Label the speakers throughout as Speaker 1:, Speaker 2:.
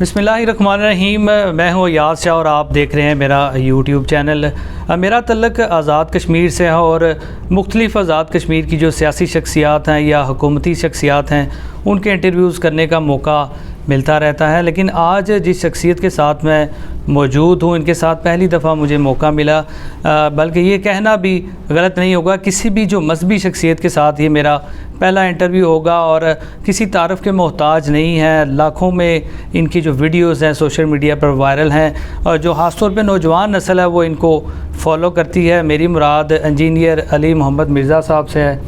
Speaker 1: बिस्मिल्लाहिर्रहमानिर्रहीम। मैं हूँ याद शाह और आप देख रहे हैं मेरा यूट्यूब चैनल। मेरा तल्लक आज़ाद कश्मीर से है और मुख्तलिफ़ आज़ाद कश्मीर की जो सियासी शख्सियात हैं या हुकूमती शख्सियात हैं उनके इंटरव्यूज़ करने का मौका मिलता रहता है। लेकिन आज जिस शख्सियत के साथ मैं मौजूद हूँ, इनके साथ पहली दफ़ा मुझे मौका मिला, बल्कि ये कहना भी गलत नहीं होगा, किसी भी जो मजहबी शख्सियत के साथ ये मेरा पहला इंटरव्यू होगा और किसी तारफ़ के मोहताज नहीं है। लाखों में इनकी जो वीडियोज़ हैं सोशल मीडिया पर वायरल हैं और जो ख़ास तौर पे नौजवान नस्ल है वो इनको फॉलो करती है। मेरी मुराद इंजीनियर अली मोहम्मद मिर्ज़ा साहब से है।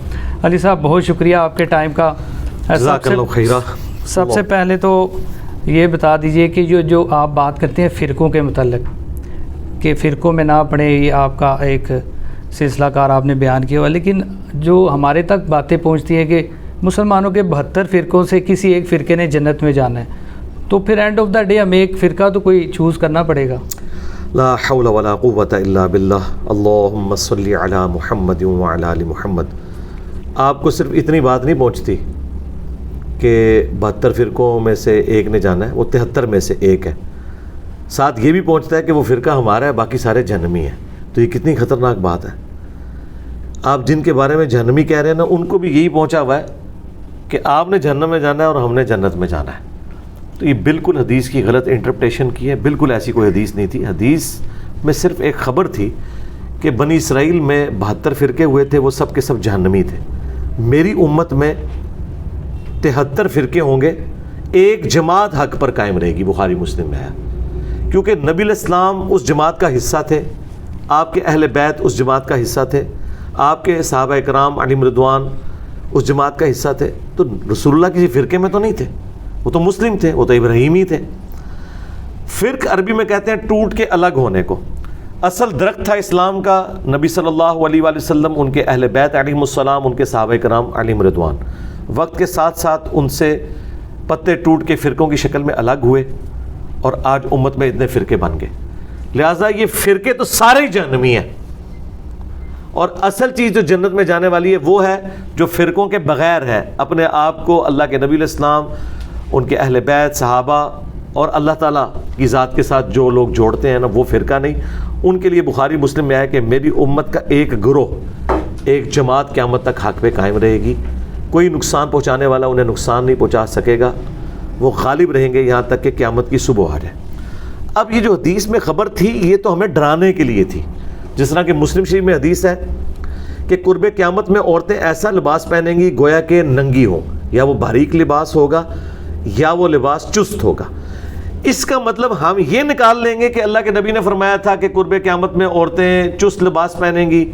Speaker 1: अली साहब, बहुत शुक्रिया आपके टाइम का। सबसे पहले तो ये बता दीजिए कि जो आप बात करते हैं फ़िरक़ों के मतलब कि फ़िरक़ों में ना पड़े, ये आपका एक सिलसिलाकार आपने बयान किया हुआ, लेकिन जो हमारे तक बातें पहुंचती हैं कि मुसलमानों के 72 फ़िरक़ों से किसी एक फ़िरक़े ने जन्नत में जाना है, तो फिर एंड ऑफ द डे हमें एक फ़िरक़ा तो कोई चूज़ करना पड़ेगा।
Speaker 2: ला हौला वला कुव्वता इल्ला बिल्लाह, अल्लाहुम्मा सल्ली अला मुहम्मद व अला आलि मुहम्मद। आपको सिर्फ इतनी बात नहीं पहुंचती कि 72 फ़िरक़ों में से एक ने जाना है, वो 73 में से एक है। साथ ये भी पहुंचता है कि वो फ़िरक़ा हमारा है, बाकी सारे जहन्नमी हैं। तो ये कितनी ख़तरनाक बात है। आप जिनके बारे में जहन्नमी कह रहे हैं ना, उनको भी यही पहुंचा हुआ है कि आपने जहन्नम में जाना है और हमने जन्नत में जाना है। तो ये बिल्कुल हदीस की गलत इंटरप्रिटेशन की है। बिल्कुल ऐसी कोई हदीस नहीं थी। हदीस में सिर्फ एक ख़बर थी कि बनी इसराइल में 72 फ़िरक़े हुए थे, वो सब के सब जहन्नमी थे। मेरी उम्मत में 73 फ़िरक़े होंगे, एक जमात हक़ पर कायम रहेगी। बुखारी मुस्लिम में है, क्योंकि नबी अलैहिस्सलाम उस जमात का हिस्सा थे, आपके अहले बैत उस जमात का हिस्सा थे, आपके सहाबा इकराम अलैहिम रिदवान उस जमात का हिस्सा थे। तो रसूलुल्लाह किसी फ़िरक़े में तो नहीं थे, वो तो मुस्लिम थे, वो तो इब्राहीमी थे। फ़िरक़ अरबी में कहते हैं टूट के अलग होने को। असल दरख्त था इस्लाम का नबी सल्लल्लाहु अलैहि वसल्लम, उनके अहले बैत अलैहिमुस्सलाम, उनके सहाबा इकराम अलैहिम रिदवान। वक्त के साथ साथ उनसे पत्ते टूट के फ़िरक़ों की शक्ल में अलग हुए और आज उम्मत में इतने फ़िरक़े बन गए। लिहाजा ये फ़िरक़े तो सारे ही जहन्नमी हैं, और असल चीज़ जो जन्नत में जाने वाली है वो है जो फ़िरक़ों के बग़ैर है। अपने आप को अल्लाह के नबी अलैहिस्सलाम, उनके अहले बैत, सहाबा और अल्लाह ताला की ज़ात के साथ जो लोग जोड़ते हैं ना, वो फ़िरक़ा नहीं। उनके लिए बुखारी मुस्लिम में आया कि मेरी उम्मत का एक गिरोह, एक जमात क़यामत तक हक़ पे कायम रहेगी। कोई नुकसान पहुँचाने वाला उन्हें नुकसान नहीं पहुँचा सकेगा, वो गालिब रहेंगे यहाँ तक कि क़यामत की सुबह आ जाए। अब ये जो हदीस में ख़बर थी, ये तो हमें डराने के लिए थी। जिस तरह कि मुस्लिम शरीफ में हदीस है कि कुर्बे क़यामत में औरतें ऐसा लिबास पहनेंगी गोया कि नंगी हों, या वो बारीक लिबास होगा या वो लिबास चुस्त होगा। इसका मतलब हम ये निकाल लेंगे कि अल्लाह के नबी ने फरमाया था कि कुर्बे क़यामत में औरतें चुस्त लिबास पहनेंगी,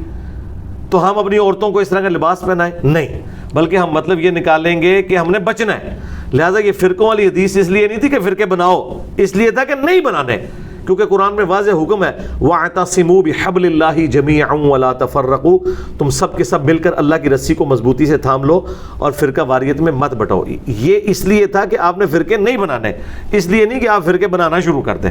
Speaker 2: तो हम अपनी औरतों को इस तरह का लिबास पहनाएं? नहीं, बल्कि हम मतलब ये निकालेंगे कि हमने बचना है। लिहाजा ये फ़िरक़ों वाली हदीस इसलिए नहीं थी कि फ़िरक़े बनाओ, इसलिए था कि नहीं बनाने, क्योंकि कुरान में वाज़ेह हुक्म है वअतसिमू बिहब्लिल्लाहि जमीअन वला तफर्रकू, तुम सब के सब मिलकर अल्लाह की रस्सी को मजबूती से थाम लो और फ़िरक़ा वारियत में मत बटाओ। ये इसलिए था कि आपने फ़िरक़े नहीं बनाने, इसलिए नहीं कि आप फ़िरक़े बनाना शुरू कर दें।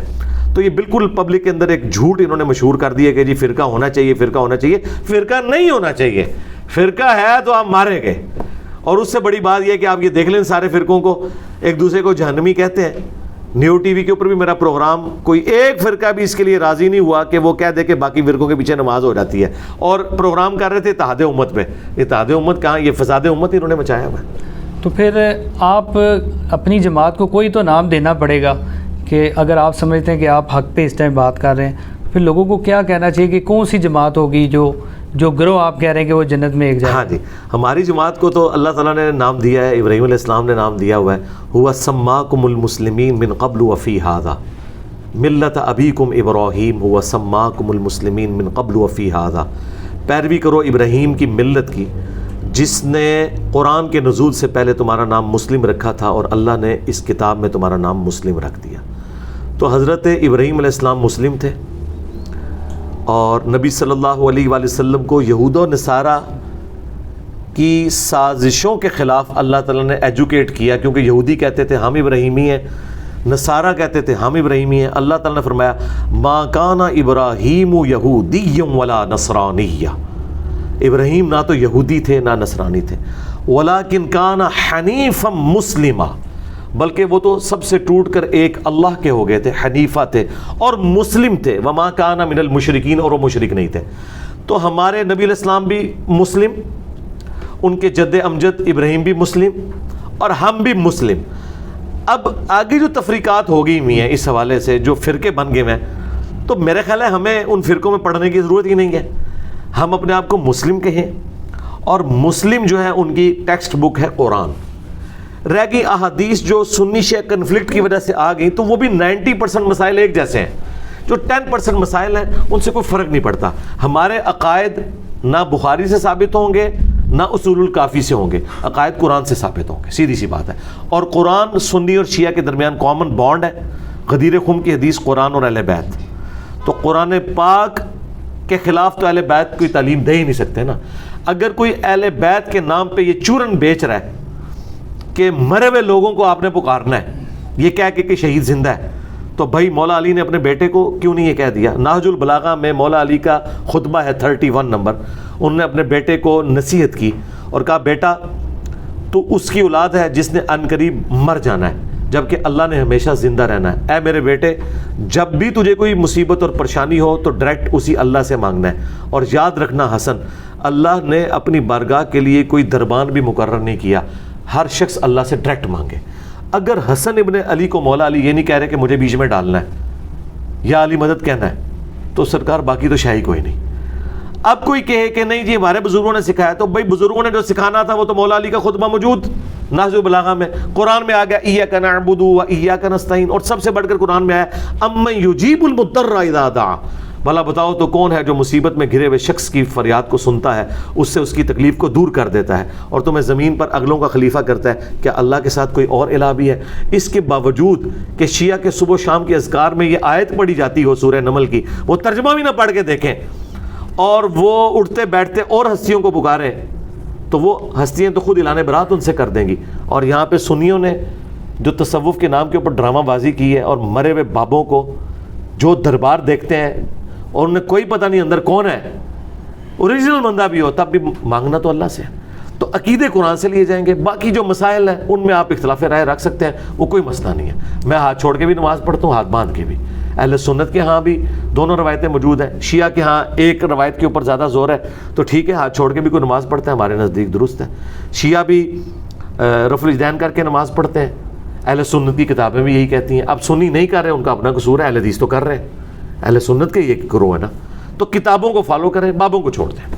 Speaker 2: तो ये बिल्कुल पब्लिक के अंदर एक झूठ इन्होंने मशहूर कर दिया कि जी फ़िरक़ा होना चाहिए, फ़िरक़ा होना चाहिए। फ़िरक़ा नहीं होना चाहिए। फ़िरक़ा है तो आप मारे गए। और उससे बड़ी बात यह कि आप ये देख लें, सारे फ़िरक़ों को एक दूसरे को जहन्नमी कहते हैं। न्यू टीवी के ऊपर भी मेरा प्रोग्राम, कोई एक फ़िरक़ा भी इसके लिए राज़ी नहीं हुआ कि वो कह दे कि बाकी फ़िरक़ों के पीछे नमाज हो जाती है। और प्रोग्राम कर रहे थे इत्तेहाद उम्मत पे। इत्तेहाद उम्मत कहाँ, ये फ़साद उम्मत इन्होंने मचाया हुआ है।
Speaker 1: तो फिर आप अपनी जमात को कोई तो नाम देना पड़ेगा कि अगर आप समझते हैं कि आप हक़ पे इस टाइम बात कर रहे हैं, फिर लोगों को क्या कहना चाहिए कि कौन सी जमात होगी जो गिरोह आप कह रहे हैं कि वो जन्नत में एक जाए?
Speaker 2: हाँ जी, हमारी जमात को तो अल्लाह ताला ने नाम दिया है, इब्राहीम अलैहिस्सलाम ने नाम दिया हुआ है, हुवा सम्माकुमुल मुस्लिमीन मिन क़ब्लु व फ़ी हाज़ा मिल्लत अबीकुम इब्राहीम हुवा सम्माकुमुल मुस्लिमीन मिन क़ब्लु व फ़ी हाज़ा। पैरवी करो इब्राहीम की मिल्लत की, जिसने कुरान के नुज़ूल से पहले तुम्हारा नाम मुस्लिम रखा था और अल्लाह ने इस किताब में तुम्हारा नाम मुस्लिम रख दिया। तो हज़रत इब्राहीम अलैहिस्सलाम मुस्लिम थे और नबी सल्लल्लाहु अलैहि वसल्लम को यहूद और नसारा की साजिशों के ख़िलाफ़ अल्लाह ताला ने एजुकेट किया, क्योंकि यहूदी कहते थे हम इब्राहीमी हैं, नसारा कहते थे हम इब्राहीमी हैं। अल्लाह ताला ने फरमाया मा काना इब्राहीमु यहूदिय्यम वला नसरानिय्या, इब्राहीम ना तो यहूदी थे ना नसरानी थे, वलाकिन काना हनीफ़म मुस्लिमा, بلکہ وہ تو سب سے ٹوٹ کر ایک اللہ کے ہو گئے تھے، حنیفہ تھے اور مسلم تھے، وما کان من المشرکین، اور وہ مشرک نہیں تھے۔ تو ہمارے نبی علیہ السلام بھی مسلم، ان کے جد امجد ابراہیم بھی مسلم، اور ہم بھی مسلم۔ اب آگے جو تفریقات ہو گئی ہوئی ہیں اس حوالے سے، جو فرقے بن گئے ہیں، تو میرے خیال ہے ہمیں ان فرقوں میں پڑھنے کی ضرورت ہی نہیں ہے۔ ہم اپنے آپ کو مسلم کہیں، اور مسلم جو ہے ان کی ٹیکسٹ بک ہے قرآن۔ رہ گئی احادیث جو سنی شیعہ کنفلکٹ کی وجہ سے آ گئی، تو وہ بھی 90% مسائل ایک جیسے ہیں۔ جو 10% مسائل ہیں ان سے کوئی فرق نہیں پڑتا۔ ہمارے عقائد نہ بخاری سے ثابت ہوں گے نہ اصول الکافی سے ہوں گے، عقائد قرآن سے ثابت ہوں گے، سیدھی سی بات ہے۔ اور قرآن سنی اور شیعہ کے درمیان کامن بانڈ ہے، غدیر خم کی حدیث قرآن اور اہل بیت۔ تو قرآن پاک کے خلاف تو اہل بیت کوئی تعلیم دے ہی نہیں سکتے نا۔ اگر کوئی اہل بیت کے نام پہ یہ چورن بیچ رہا ہے کہ مرے ہوئے لوگوں کو آپ نے پکارنا ہے، یہ کہہ کے کہ شہید زندہ ہے، تو بھائی مولا علی نے اپنے بیٹے کو کیوں نہیں یہ کہہ دیا؟ نہج البلاغہ میں مولا علی کا خطبہ ہے 31 نمبر، انہوں نے اپنے بیٹے کو نصیحت کی اور کہا بیٹا تو اس کی اولاد ہے جس نے عنقریب مر جانا ہے، جبکہ اللہ نے ہمیشہ زندہ رہنا ہے۔ اے میرے بیٹے، جب بھی تجھے کوئی مصیبت اور پریشانی ہو تو ڈائریکٹ اسی اللہ سے مانگنا ہے، اور یاد رکھنا حسن، اللہ نے اپنی بارگاہ کے لیے کوئی دربان بھی مقرر نہیں کیا، ہر شخص اللہ سے ڈائریکٹ مانگے۔ اگر حسن ابن علی کو مولا علی یہ نہیں کہہ رہے کہ مجھے بیچ میں ڈالنا ہے یا علی مدد کہنا ہے، تو سرکار باقی تو شاہی کوئی نہیں۔ اب کوئی کہے کہ نہیں جی ہمارے بزرگوں نے سکھایا، تو بھائی بزرگوں نے جو سکھانا تھا وہ تو مولا علی کا خطبہ موجود نہج البلاغہ میں، قرآن میں آ گیا ایاک نعبد و ایاک نستعین، اور سب سے بڑھ کر قرآن میں آیا امن یجیب المضطر اذا دعا، بھلا بتاؤ تو کون ہے جو مصیبت میں گھرے ہوئے شخص کی فریاد کو سنتا ہے، اس سے اس کی تکلیف کو دور کر دیتا ہے، اور تمہیں زمین پر اگلوں کا خلیفہ کرتا ہے۔ کیا اللہ کے ساتھ کوئی اور الہ بھی ہے؟ اس کے باوجود کہ شیعہ کے صبح و شام کے اذکار میں یہ آیت پڑھی جاتی ہو سورہ نمل کی، وہ ترجمہ بھی نہ پڑھ کے دیکھیں، اور وہ اٹھتے بیٹھتے اور ہستیوں کو پکارے، تو وہ ہستیاں تو خود اعلان برات ان سے کر دیں گی۔ اور یہاں پہ سنیوں نے جو تصوف کے نام کے اوپر ڈرامہ بازی کی ہے، اور مرے ہوئے بابوں کو جو دربار دیکھتے ہیں اور انہیں کوئی پتہ نہیں اندر کون ہے، اوریجنل بندہ بھی ہو تب بھی مانگنا تو اللہ سے ہے۔ تو عقیدے قرآن سے لیے جائیں گے، باقی جو مسائل ہیں ان میں آپ اختلاف رائے رکھ سکتے ہیں، وہ کوئی مسئلہ نہیں ہے۔ میں ہاتھ چھوڑ کے بھی نماز پڑھتا ہوں، ہاتھ باندھ کے بھی۔ اہل سنت کے ہاں بھی دونوں روایتیں موجود ہیں، شیعہ کے ہاں ایک روایت کے اوپر زیادہ زور ہے، تو ٹھیک ہے ہاتھ چھوڑ کے بھی کوئی نماز پڑھتا ہے، ہمارے نزدیک درست ہے۔ شیعہ بھی رفع الیدین کر کے نماز پڑھتے ہیں، اہل سنت کی کتابیں بھی یہی کہتی ہیں۔ اب سنی نہیں کر رہے، ان کا اپنا قصور ہے، اہل حدیث تو کر رہے ہیں، اہل سنت کے یہ گروہ ہے نا۔ تو کتابوں کو فالو کریں، بابوں کو چھوڑ دیں۔